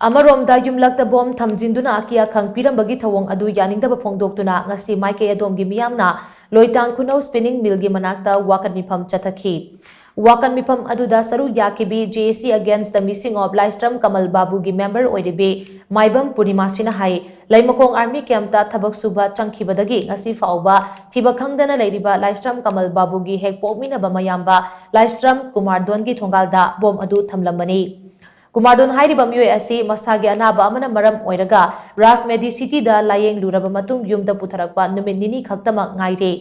अमरोमदा युमलक्ता बोम थमजिंदुना अकिया खंगपिरंबगी थवोंग अदु यानिंगदबा फोंगदोक्तुना ngasi माइके अदोमगी मियामना लोइतांग खुनौ spinning मिलगी मनाक्ता वाकन मिफम चथखी वाकन मिफम अदुदा सरु याकिबी JAC against the missing of Laishram Kamal बाबूगी मेंबर ओइरेबे माइबम पूर्णिमासिना हाई लैमकोंग आर्मी कैंपता थबक सुबा चंखिबदगी ngasi फाउबा थिबा खंगदना लैरिबा लाइस्ट्रम कमल बाबूगी हेक पोकमिनबा मयामबा लाइस्ट्रम कुमारदोनगी थोंगालदा बोम अदु थमलंबनी कुमारदोन हाइरिबा मियोय असी मसागे अनाबा अमना मरम ओइरगा राजमेडी सिटीदा लायेंग लुरबा मतुंग युमदा पुथरकपा नुमित निनी खक्तमक ngaire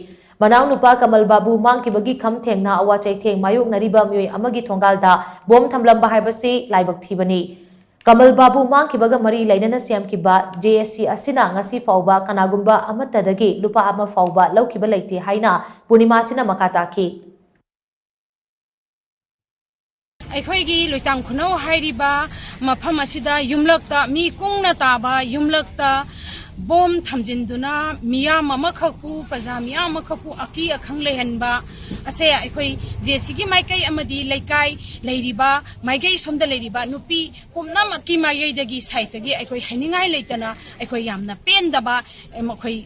मनाव नुपा कमल बाबू मांगकिबगी खम थेंगना अवा चैथेंग मायोक नरिबा मियोय अमगी थोंगालदा बोम थमलंबा हाइबसी लाइबक थीबनी कमल बाबू मांगकिबगा मरी लैनना सेमकिबा JAC असिना ngasi फाउबा कनागुंबा अमतदगी लुपा अमा फाउबा लौकिबा लैते हाइना पूर्णिमासिना मकाताकी अखोइगी लोइतांग खुनौ हाइरिबा मफम असिदा युमलक्ता मी कुंगना ताबा युमलक्ता बोम थमजिंदुना मियाम अमखकु प्रजा मियाम अमखकु अकी अखंग लेहनबा असे अखोइ JAC की माइकै अमदी लैकाई लैरिबा माइकै सोमदा लैरिबा नुपी पुमनामकी माइयैदगी साइतगी अखोइ हाइनिंगाइ लैतना अखोइ यामना पेंदबा अखोइ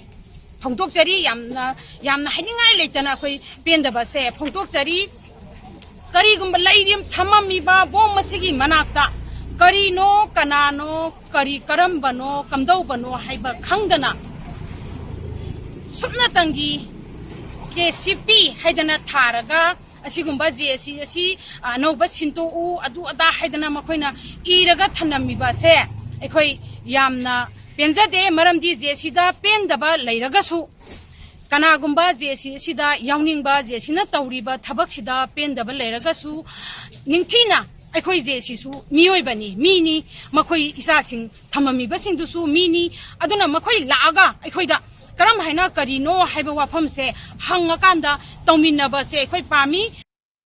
फोंदोकचरी यामना हाइनिंगाइ लैतना अखोइ पेंदबा से फोंदोकचरी करीगुंबा लैरिम थममीबा बोम मसिगी मनाक्ता करीनो कनानो करी करंबनो कमदौबनो हाइबा खंगदना सुमनतंगी KCP हाइदना थारगा असिगुंबा JAC असि अनौबा सिंतोउ अदु अदा हाइदना मखोइना इरगा थनमीबा से अखोइ यामना पेंजदे मरमदी JAC दा पेंदबा लैरगसु कनागुंबा JAC सिदा यावनिंगबा JAC ना तौरीबा थबकसिदा पेंदबा लैरगसु निंगथिना अखोइ JAC सु मियोइबनी मीनी मखोइ इसासिंग थममीबसिंदुसु मीनी अदुना मखोइ लागा अखोइदा करम हाइना करीनो हाइबा वाफम से हंगकांदा तौमिनबा से अखोइ पामी।